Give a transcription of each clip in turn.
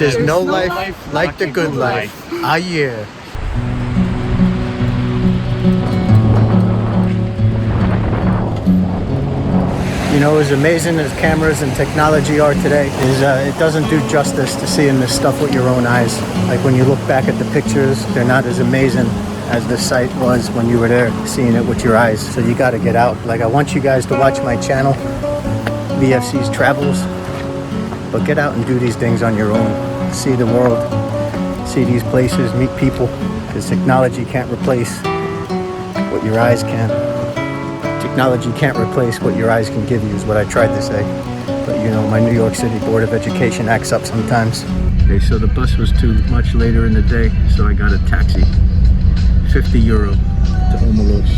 There's no life like the good life. Ah, yeah. You know, as amazing as cameras and technology are today, it doesn't do justice to seeing this stuff with your own eyes. Like when you look back at the pictures, they're not as amazing as the site was when you were there, seeing it with your eyes. So you got to get out. Like, I want you guys to watch my channel, VFC's Travels, but get out and do these things on your own. See the world, see these places, meet people, because technology can't replace what your eyes can. Technology can't replace what your eyes can give you, is what I tried to say. But you know, my New York City Board of Education acts up sometimes. Okay, so the bus was too much later in the day, so I got a taxi. €50 to Omalos.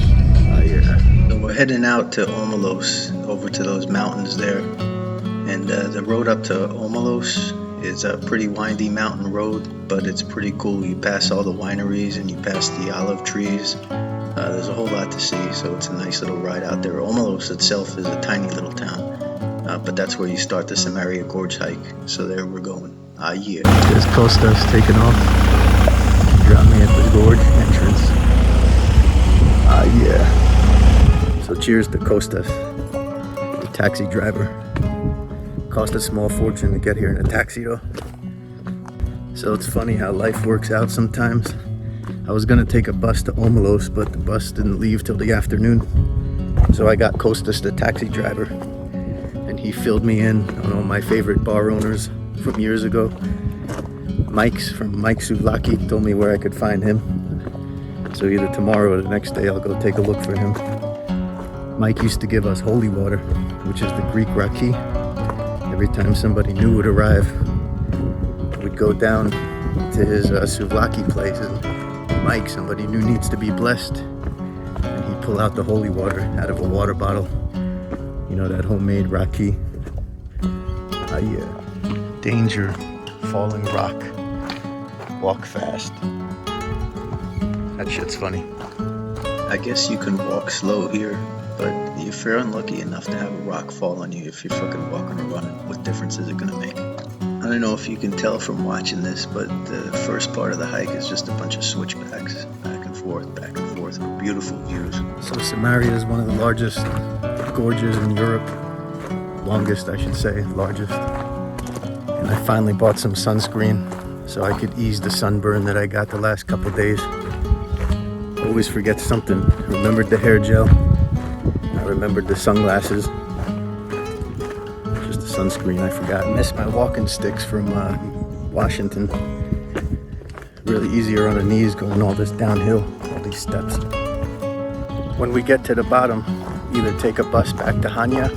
Yeah. So we're heading out to Omalos, over to those mountains there. And the road up to Omalos is a pretty windy mountain road, but it's pretty cool. You pass all the wineries and you pass the olive trees. There's a whole lot to see, so it's a nice little ride out there. Omalos itself is a tiny little town, but that's where you start the Samaria Gorge hike. So there we're going. Ah, yeah. There's Kostas taking off. Dropped me at the gorge entrance. Ah, yeah. So cheers to Kostas, the taxi driver. Cost a small fortune to get here in a taxi though. So it's funny how life works out sometimes. I was gonna take a bus to Omalos, but the bus didn't leave till the afternoon. So I got Kostas, the taxi driver, and he filled me in on all my favorite bar owners from years ago. Mike's from Mike Souvlaki told me where I could find him. So either tomorrow or the next day I'll go take a look for him. Mike used to give us holy water, which is the Greek raki. Every time somebody new would arrive, we'd go down to his souvlaki place, and Mike, somebody new needs to be blessed, and he'd pull out the holy water out of a water bottle. You know, that homemade raki. Ah, yeah. Danger, falling rock, walk fast. That shit's funny. I guess you can walk slow here, but if you're unlucky enough to have a rock fall on you, if you're fucking walking or running, what difference is it gonna make? I don't know if you can tell from watching this, but the first part of the hike is just a bunch of switchbacks, back and forth, with beautiful views. So Samaria is one of the largest gorges in Europe. Longest, I should say, largest. And I finally bought some sunscreen so I could ease the sunburn that I got the last couple days. Always forget something. Remembered the hair gel. I remembered the sunglasses. Just the sunscreen I forgot. I missed my walking sticks from Washington. Really easier on the knees going all this downhill, all these steps. When we get to the bottom, either take a bus back to Hania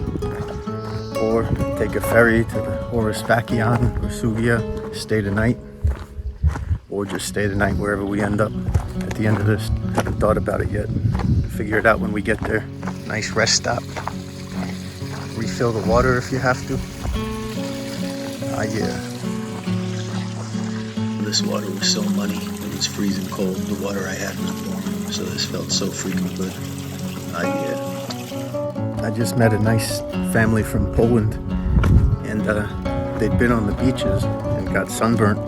or take a ferry to the Orosvakian or Suvia, stay the night, or just stay the night wherever we end up at the end of this. Haven't thought about it yet. Figure it out when we get there. Nice rest stop. Refill the water if you have to. Ah, yeah. This water was so muddy, it was freezing cold. The water I had was warm, so this felt so freaking good. Ah, yeah. I just met a nice family from Poland, and they'd been on the beaches and got sunburnt,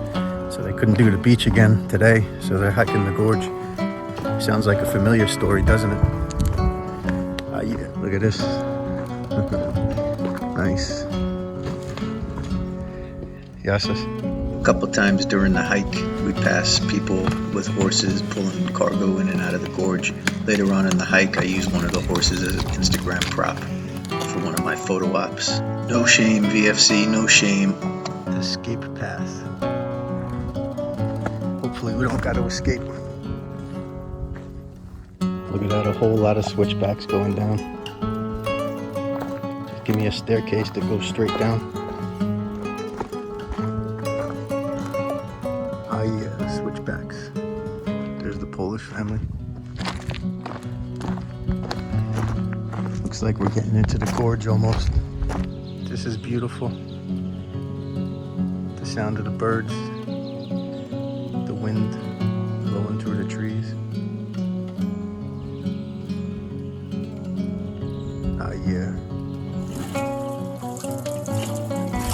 so they couldn't do the beach again today, so they're hiking the gorge. Sounds like a familiar story, doesn't it? Ah, yeah, look at this. Nice. Yasis. A couple times during the hike, we passed people with horses pulling cargo in and out of the gorge. Later on in the hike, I used one of the horses as an Instagram prop for one of my photo ops. No shame, VFC, no shame. The escape path. Hopefully we don't got to escape. Look at that, a whole lot of switchbacks going down. Just give me a staircase that goes straight down. Ah, yeah, switchbacks. There's the Polish family. Looks like we're getting into the gorge almost. This is beautiful. The sound of the birds, the wind blowing through the trees. Ah, yeah.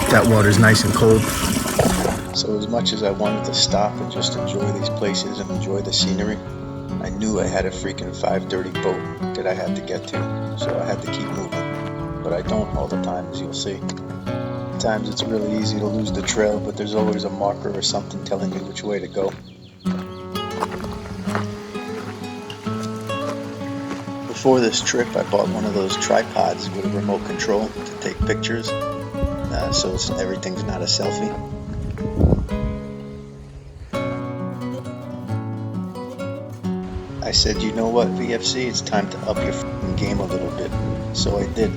That water's nice and cold. So as much as I wanted to stop and just enjoy these places and enjoy the scenery, I knew I had a freaking 5:30 boat that I had to get to, so I had to keep moving. But I don't all the time, as you'll see. Sometimes it's really easy to lose the trail, but there's always a marker or something telling me which way to go. Before this trip, I bought one of those tripods with a remote control to take pictures, so everything's not a selfie. I said, you know what, VFC, it's time to up your f***ing game a little bit. So I did.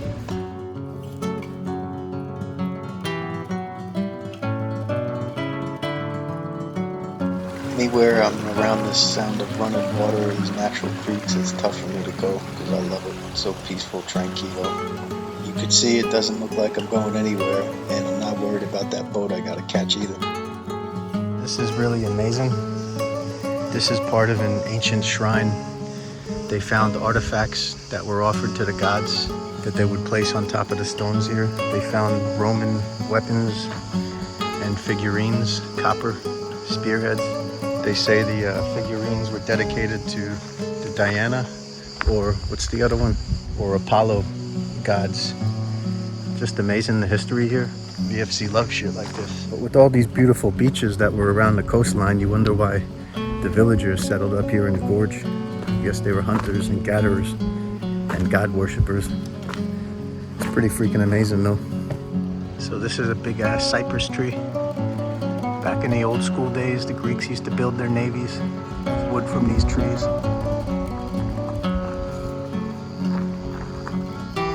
Anywhere I'm around this sound of running water or these natural creeks, it's tough for me to go because I love it. It's so peaceful, tranquilo. You could see it doesn't look like I'm going anywhere, and I'm not worried about that boat I gotta catch either. This is really amazing. This is part of an ancient shrine. They found artifacts that were offered to the gods that they would place on top of the stones here. They found Roman weapons and figurines, copper spearheads. They say the figurines were dedicated to the Diana, or what's the other one? Or Apollo gods. Just amazing, the history here. VFC loves shit like this. But with all these beautiful beaches that were around the coastline, you wonder why the villagers settled up here in the gorge. I guess they were hunters and gatherers and god worshippers. It's pretty freaking amazing though. So this is a big ass cypress tree. Back in the old school days, the Greeks used to build their navies with wood from these trees.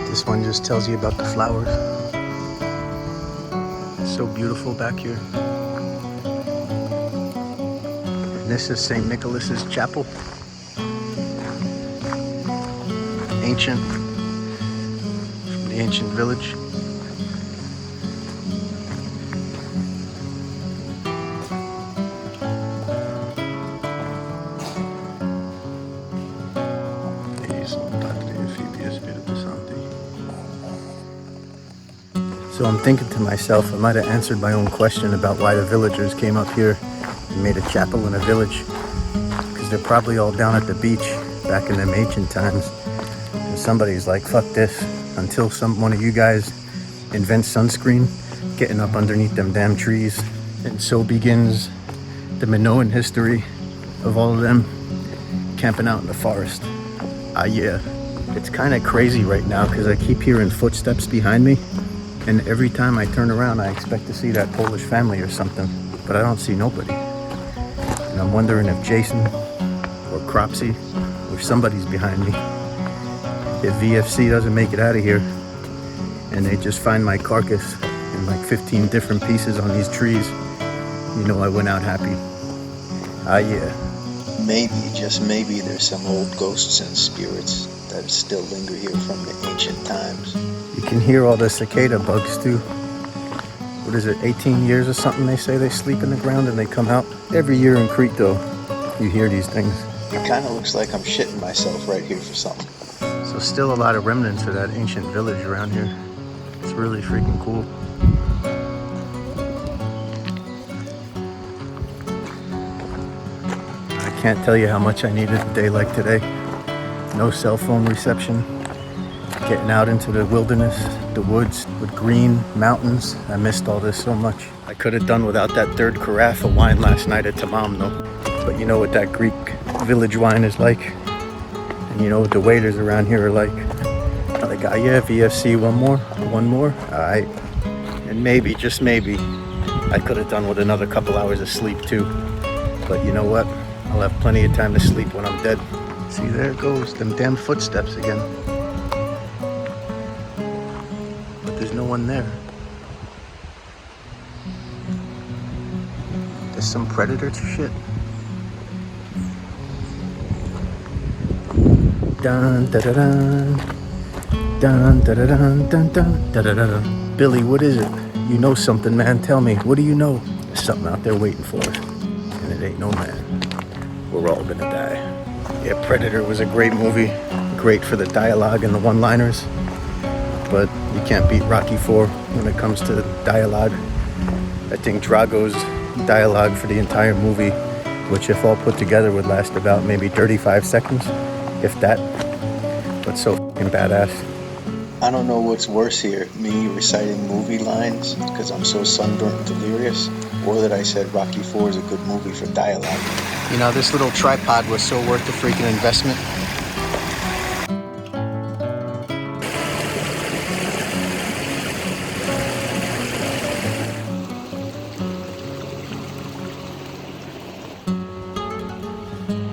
This one just tells you about the flowers. It's so beautiful back here. And this is St. Nicholas's Chapel. Ancient, from the ancient village. So I'm thinking to myself, I might have answered my own question about why the villagers came up here and made a chapel in a village. Because they're probably all down at the beach back in them ancient times. And somebody's like, fuck this, until one of you guys invents sunscreen, getting up underneath them damn trees. And so begins the Minoan history of all of them camping out in the forest. Yeah, it's kind of crazy right now because I keep hearing footsteps behind me. And every time I turn around, I expect to see that Polish family or something, but I don't see nobody. And I'm wondering if Jason or Cropsy or somebody's behind me. If VFC doesn't make it out of here and they just find my carcass in like 15 different pieces on these trees, you know I went out happy. Yeah. Maybe, just maybe, there's some old ghosts and spirits that still linger here from the ancient times. You can hear all the cicada bugs too. What is it, 18 years or something they say they sleep in the ground and they come out? Every year in Crete though, you hear these things. It kind of looks like I'm shitting myself right here for something. So still a lot of remnants of that ancient village around here. It's really freaking cool. I can't tell you how much I needed a day like today. No cell phone reception. Getting out into the wilderness, the woods with green mountains. I missed all this so much. I could have done without that third carafe of wine last night at Tamam though. But you know what that Greek village wine is like. And you know what the waiters around here are like. They're like, yeah, VFC, one more. Alright. And maybe, just maybe, I could have done with another couple hours of sleep too. But you know what? I'll have plenty of time to sleep when I'm dead. See, there it goes, them damn footsteps again. There's no one there. There's some predator shit. Dun da da dun. Dun da da dun dun dun da da da. Billy, what is it? You know something, man. Tell me. What do you know? There's something out there waiting for us. And it ain't no man. We're all gonna die. Yeah, Predator was a great movie. Great for the dialogue and the one-liners. But you can't beat Rocky IV when it comes to dialogue. I think Drago's dialogue for the entire movie, which if all put together would last about maybe 35 seconds, if that. But so fucking badass. I don't know what's worse here, me reciting movie lines because I'm so sunburnt and delirious, or that I said Rocky IV is a good movie for dialogue. You know, this little tripod was so worth the freaking investment.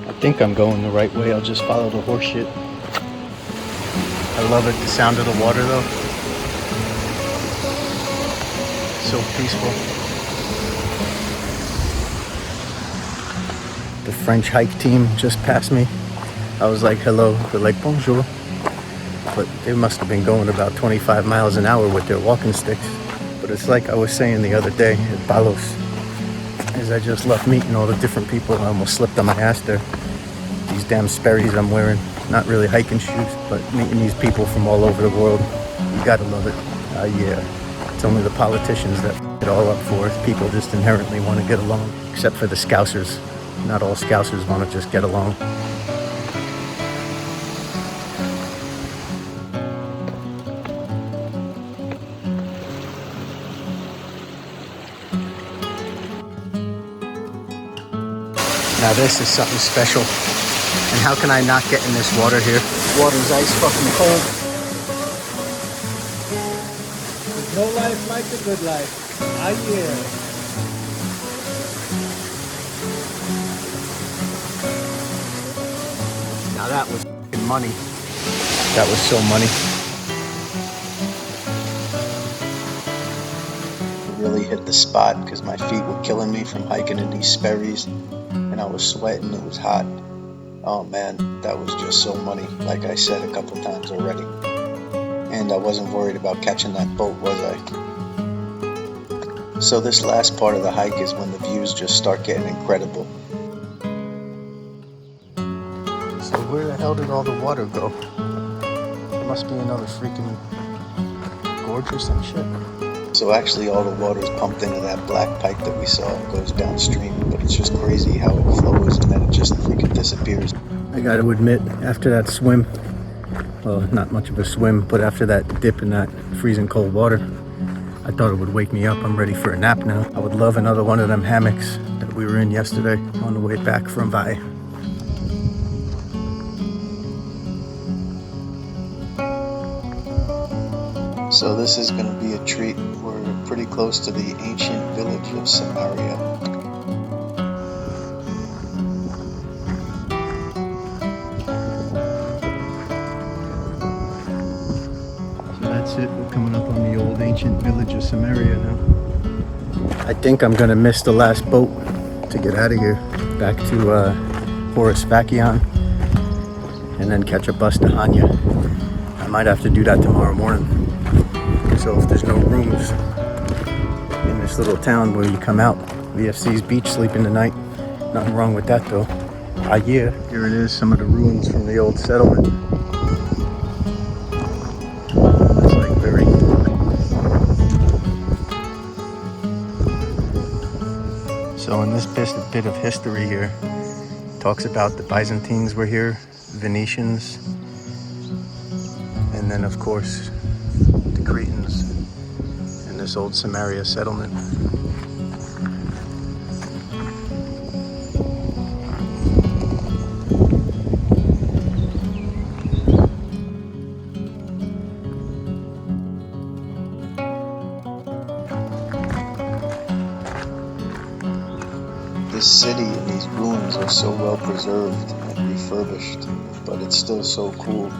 I think I'm going the right way. I'll just follow the horse shit. I love it, the sound of the water though. So peaceful. The French hike team just passed me. I was like, hello. They're like, bonjour. But they must have been going about 25 miles an hour with their walking sticks. But it's like I was saying the other day at Palos, is I just love meeting all the different people. I almost slipped on my ass there. These damn Sperry's I'm wearing. Not really hiking shoes, but meeting these people from all over the world. You gotta love it. Yeah. It's only the politicians that f*** it all up for us. People just inherently want to get along. Except for the Scousers. Not all Scousers want to just get along. Now this is something special. And how can I not get in this water here? Water's ice fucking cold. There's no life like the good life. Yeah. Now that was f***ing money. That was so money. Really hit the spot because my feet were killing me from hiking in these Sperry's, and I was sweating. It was hot. Oh man, that was just so money, like I said a couple times already. And I wasn't worried about catching that boat, was I? So this last part of the hike is when the views just start getting incredible. So where the hell did all the water go? There must be another freaking gorge or some shit. So actually all the water is pumped into that black pipe that we saw and goes downstream, but it's just crazy how it flows and then it just freaking disappears. I gotta admit, after that swim, well, not much of a swim, but after that dip in that freezing cold water, I thought it would wake me up. I'm ready for a nap now. I would love another one of them hammocks that we were in yesterday on the way back from Vi. So this is going to be a treat. We're pretty close to the ancient village of Samaria. So that's it. We're coming up on the old ancient village of Samaria now. I think I'm going to miss the last boat to get out of here. Back to Horace Vakion. And then catch a bus to Hanya. I might have to do that tomorrow morning. So if there's no rooms in this little town where you come out, VFC's beach sleeping tonight, nothing wrong with that though. Yeah, here it is, some of the ruins from the old settlement. It's like very... So in this bit of history here, talks about the Byzantines were here, Venetians, and then of course the Cretans in this old Samaria settlement. This city and these ruins are so well preserved and refurbished, but it's still so cool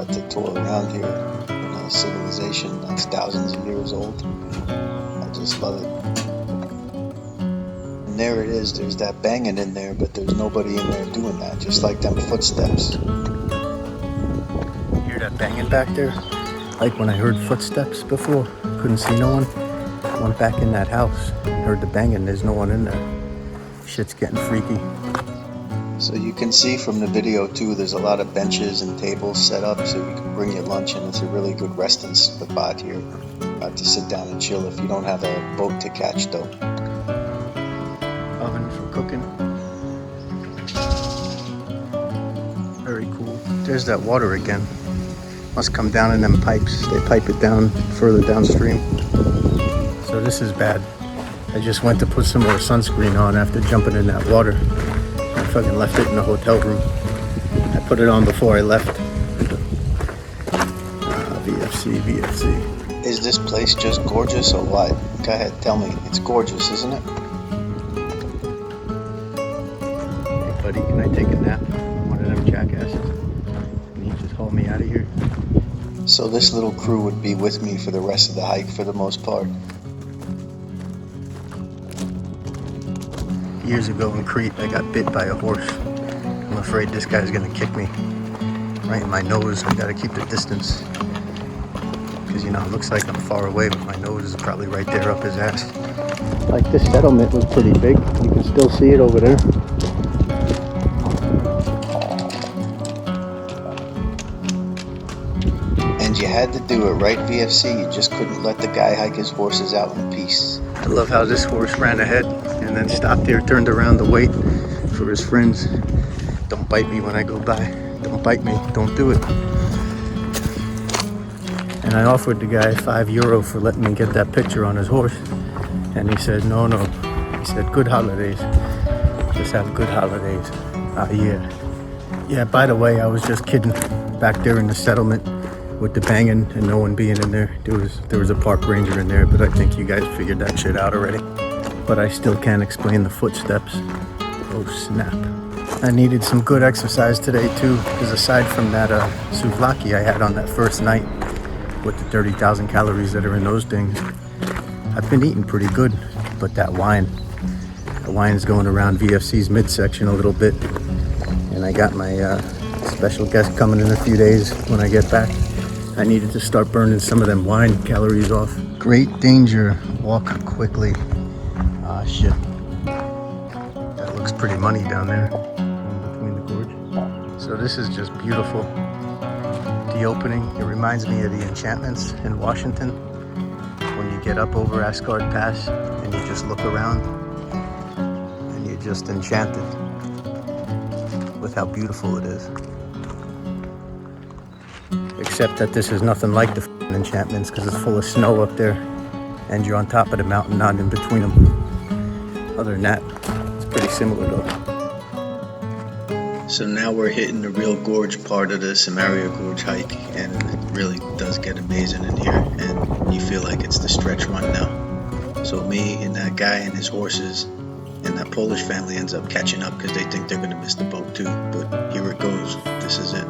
to tour around here in a civilization that's thousands of years old. I just love it. And there it is, there's that banging in there, but there's nobody in there doing that, just like them footsteps. Hear that banging back there? Like when I heard footsteps before, couldn't see no one. I went back in that house, heard the banging, there's no one in there. Shit's getting freaky. So you can see from the video too, there's a lot of benches and tables set up so you can bring your lunch, and it's a really good resting spot here to sit down and chill if you don't have a boat to catch though. There's that water again. Must come down in them pipes. They pipe it down further downstream. So this is bad. I just went to put some more sunscreen on after jumping in that water. I fucking left it in the hotel room. I put it on before I left. VFC. Is this place just gorgeous or what? Go ahead, tell me. It's gorgeous, isn't it? Hey buddy, can I take a nap? One of them jackasses. Can you just haul me out of here? So this little crew would be with me for the rest of the hike for the most part. Years ago in Crete, I got bit by a horse. I'm afraid this guy's gonna kick me right in my nose. I gotta keep the distance. Because, you know, it looks like I'm far away, but my nose is probably right there up his ass. Like, this settlement was pretty big. You can still see it over there. And you had to do it, right, VFC? You just couldn't let the guy hike his horses out in peace. I love how this horse ran ahead and then stopped there, turned around to wait for his friends. Don't bite me when I go by. Don't bite me. Don't do it. And I offered the guy €5 for letting me get that picture on his horse. And he said, no. He said, good holidays. Just have good holidays. Yeah. Yeah, by the way, I was just kidding. Back there in the settlement with the banging and no one being in there. There was a park ranger in there, but I think you guys figured that shit out already. But I still can't explain the footsteps. Oh, snap. I needed some good exercise today, too, because aside from that souvlaki I had on that first night, with the 30,000 calories that are in those things, I've been eating pretty good. But that wine's going around VFC's midsection a little bit, and I got my special guest coming in a few days when I get back. I needed to start burning some of them wine calories off. Great danger, walk quickly. Ah, shit. That looks pretty money down there in between the gorge. So this is just beautiful. The opening, it reminds me of the enchantments in Washington when you get up over Asgard Pass and you just look around and you're just enchanted with how beautiful it is. Except that this is nothing like the enchantments because it's full of snow up there and you're on top of the mountain, not in between them. Other than that, it's pretty similar though. So now we're hitting the real gorge part of the Samaria Gorge hike, and it really does get amazing in here, and you feel like it's the stretch run now. So me and that guy and his horses and that Polish family ends up catching up because they think they're going to miss the boat too, but here it goes. This is it.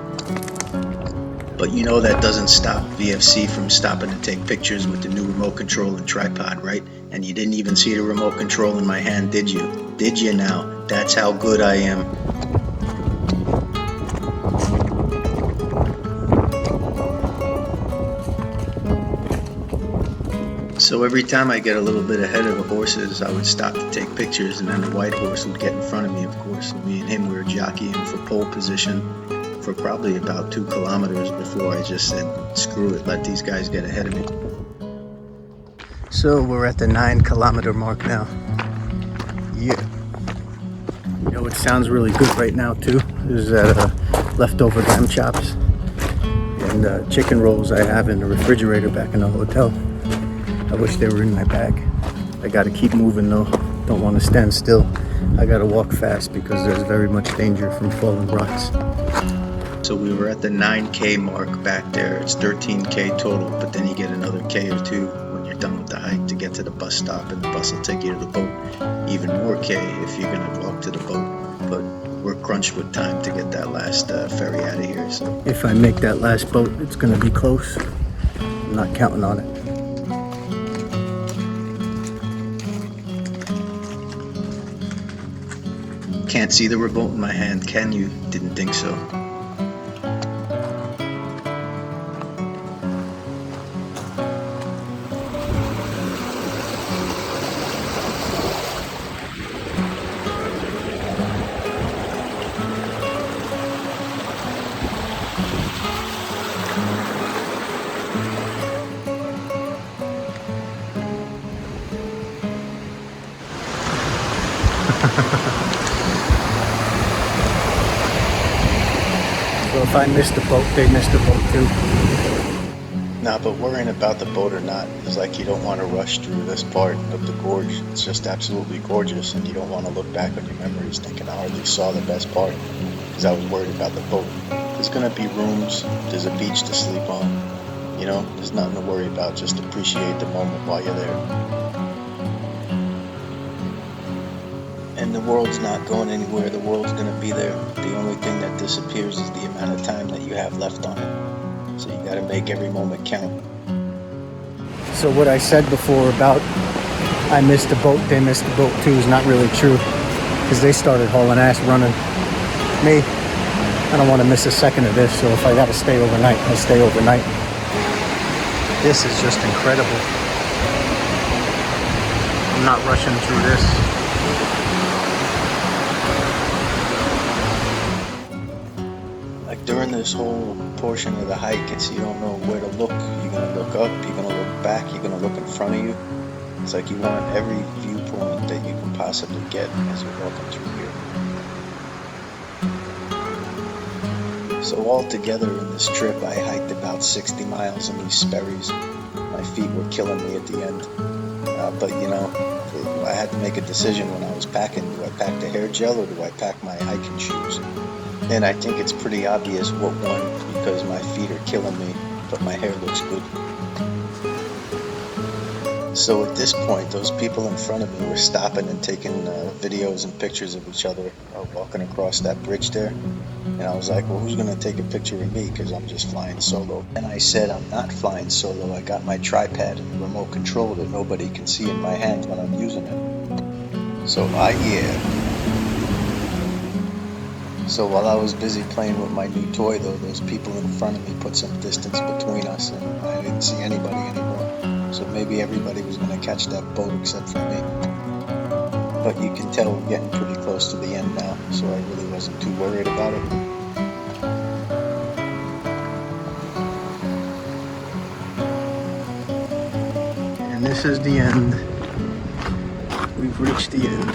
But you know that doesn't stop VFC from stopping to take pictures with the new remote control and tripod, right? And you didn't even see the remote control in my hand, did you? Did you now? That's how good I am. So every time I get a little bit ahead of the horses, I would stop to take pictures, and then the white horse would get in front of me, of course. And me and him were jockeying for pole position for probably about 2 kilometers before I just said, screw it, let these guys get ahead of me. So we're at the 9-kilometer mark now. Yeah. You know, it sounds really good right now too. There's that leftover lamb chops and chicken rolls I have in the refrigerator back in the hotel. I wish they were in my bag. I gotta keep moving though. Don't want to stand still. I gotta walk fast because there's very much danger from falling rocks. So we were at the 9K mark back there. It's 13K total, but then you get another K or 2 when you're done with the hike to get to the bus stop, and the bus will take you to the boat. Even more K if you're gonna walk to the boat. But we're crunched with time to get that last ferry out of here. So if I make that last boat, it's gonna be close. I'm not counting on it. Can't see the remote in my hand, can you? Didn't think so. So if I missed the boat, they missed the boat too. Nah, but worrying about the boat or not is like you don't want to rush through this part of the gorge. It's just absolutely gorgeous, and you don't want to look back on your memories thinking I hardly saw the best part because I was worried about the boat. There's gonna be rooms, there's a beach to sleep on, you know, there's nothing to worry about. Just appreciate the moment while you're there. And the world's not going anywhere, the world's gonna be there. The only thing that disappears is the amount of time that you have left on it. So you gotta make every moment count. So what I said before about I missed the boat, they missed the boat too is not really true, because they started hauling ass running. Me, I don't want to miss a second of this, so if I gotta stay overnight, I stay overnight. This is just incredible. I'm not rushing through this. Like during this whole portion of the hike, it's you don't know where to look. You're gonna look up, you're gonna look back, you're gonna look in front of you. It's like you want every viewpoint that you can possibly get as you're walking through here. So altogether in this trip, I hiked about 60 miles in these Sperries. My feet were killing me at the end. But you know, I had to make a decision when I was packing. Do I pack the hair gel or do I pack my hiking shoes? And I think it's pretty obvious what one, because my feet are killing me, but my hair looks good. So at this point, those people in front of me were stopping and taking videos and pictures of each other walking across that bridge there. And I was like, well, who's going to take a picture of me? Because I'm just flying solo. And I said, I'm not flying solo. I got my tripod and remote control that nobody can see in my hand when I'm using it. So So while I was busy playing with my new toy, though, those people in front of me put some distance between us, and I didn't see anybody anymore. So maybe everybody was going to catch that boat except for me. But you can tell we're getting pretty close to the end now, so I really wasn't too worried about it. And this is the end. We've reached the end.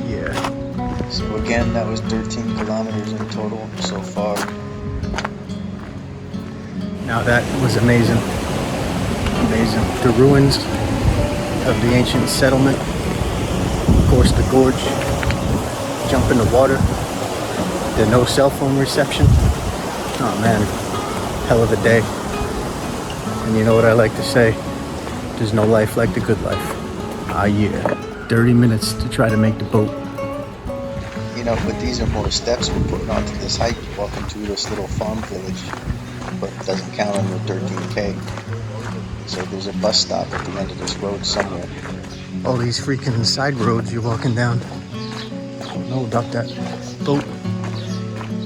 Yeah. So again, that was 13 kilometers in total so far. Now that was amazing. Amazing. The ruins of the ancient settlement. Of course, the gorge. Jump in the water. The no cell phone reception. Oh man, hell of a day. And you know what I like to say? There's no life like the good life. Yeah. 30 minutes to try to make the boat. You know, but these are more steps we're putting onto this hike, walking through this little farm village, but it doesn't count on your 13K. So there's a bus stop at the end of this road somewhere. All these freaking side roads you're walking down. I don't know about that boat.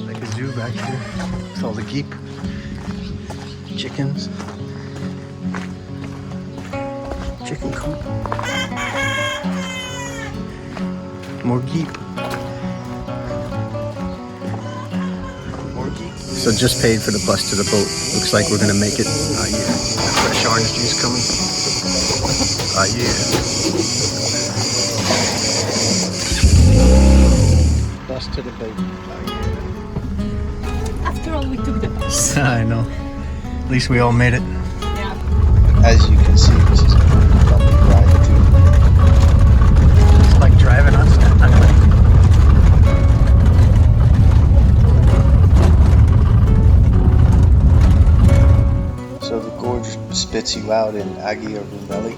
Like a zoo back here. With all the geep. Chickens. Chicken coop. More geep. So just paid for the bus to the boat. Looks like we're gonna make it. Yeah. Fresh orange juice coming. Yeah. Bus to the boat. Yeah. After all, we took the bus. I know. At least we all made it. Yeah. As you can see, this is a pretty bumpy ride too. It's like driving on Staten Island. So the gorge spits you out in Agia Rumeli.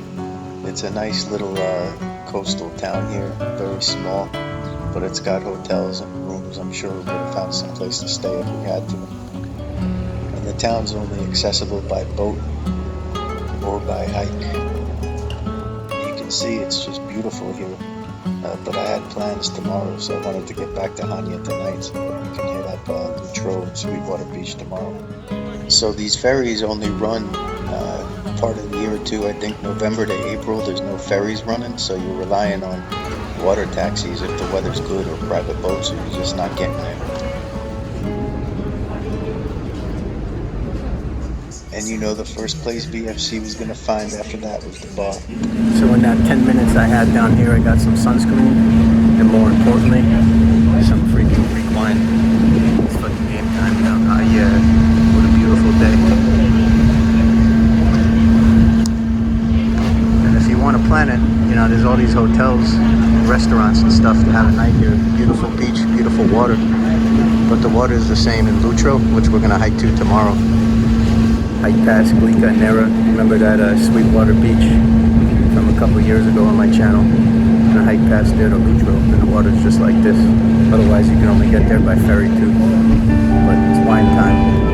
It's a nice little coastal town here, very small, but it's got hotels and rooms. I'm sure we would have found some place to stay if we had to. And the town's only accessible by boat or by hike. You can see it's just beautiful here, but I had plans tomorrow, so I wanted to get back to Hania tonight so that we can hit up Lutro and Sweetwater Beach tomorrow. So these ferries only run part of the year or two. I think November to April there's no ferries running, so you're relying on water taxis if the weather's good, or private boats, or you're just not getting there. And you know the first place BFC was going to find after that was the bar. So in that 10 minutes I had down here, I got some sunscreen, and more importantly, some freaking Greek wine. It's fucking game time now. Yeah. plan it. You know, there's all these hotels, restaurants and stuff to have a night here. Beautiful beach, beautiful water. But the water is the same in Lutro, which we're gonna hike to tomorrow. Hike past Glika and Nera. Remember that Sweetwater Beach from a couple years ago on my channel? I'm gonna hike past there to Lutro, and the water's just like this. Otherwise, you can only get there by ferry too. But it's wine time.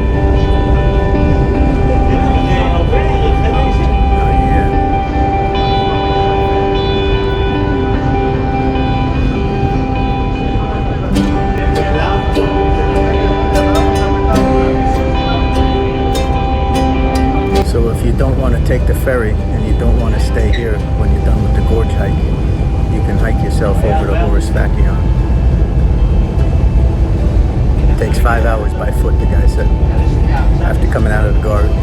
So if you don't want to take the ferry and you don't want to stay here when you're done with the gorge hike, you can hike yourself over to Horasvakion. It takes 5 hours by foot, the guy said. After coming out of the gorge, you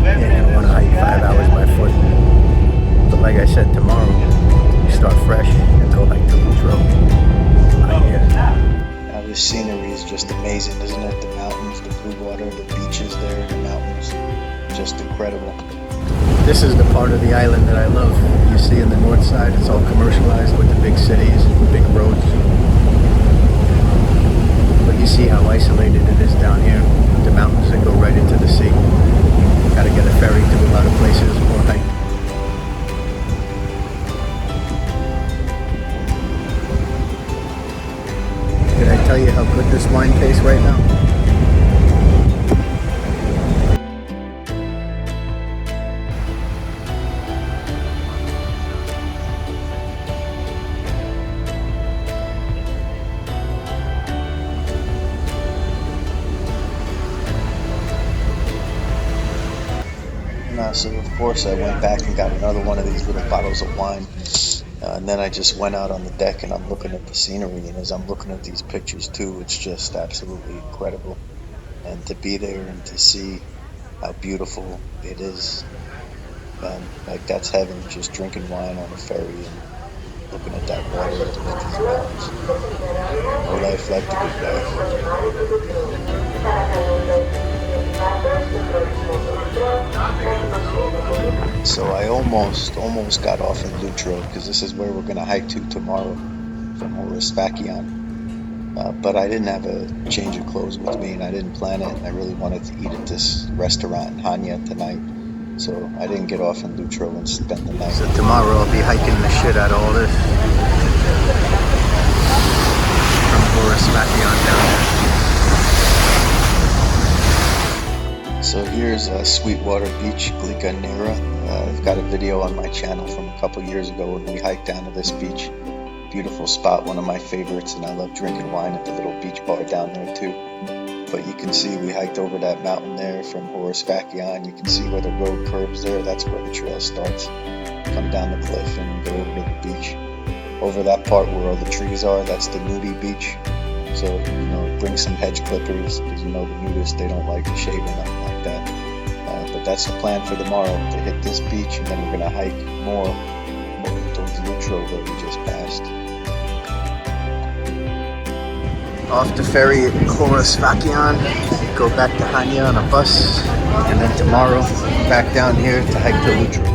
ain't going to want to hike 5 hours by foot. But like I said, tomorrow, you start fresh and go hike to Lutro. Now this scenery is just amazing, isn't it? The mountains, the blue water, the beaches there, the mountains. Just incredible. This is the part of the island that I love. You see in the north side, it's all commercialized with the big cities, big roads. But you see how isolated it is down here. The mountains that go right into the sea. Gotta get a ferry to a lot of places or hike. Did I tell you how good this wine tastes right now? So of course I went back and got another one of these little bottles of wine, and then I just went out on the deck and I'm looking at the scenery, and as I'm looking at these pictures too, it's just absolutely incredible. And to be there and to see how beautiful it is, like that's heaven, just drinking wine on a ferry and looking at that water, looking at these mountains. No life like the good life. So I almost got off in Lutro, because this is where we're going to hike to tomorrow from Horasvakion. But I didn't have a change of clothes with me, and I didn't plan it, and I really wanted to eat at this restaurant in Hanya tonight. So I didn't get off in Lutro and spend the night. So tomorrow I'll be hiking the shit out of all this. From Horasvakion down there. So here's Sweetwater Beach, Glika and Nera. I've got a video on my channel from a couple years ago when we hiked down to this beach. Beautiful spot, one of my favorites, and I love drinking wine at the little beach bar down there too. But you can see we hiked over that mountain there from Horasvakion. You can see where the road curves there. That's where the trail starts. Come down the cliff and go over to the beach. Over that part where all the trees are, that's the nudie beach. So, you know, bring some hedge clippers, because you know the nudists, they don't like to shave or nothing like that. But that's the plan for tomorrow, to hit this beach, and then we're going to hike more towards Lutro where we just passed. Off the ferry at Horasvakion, go back to Hanya on a bus, and then tomorrow back down here to hike to Lutro.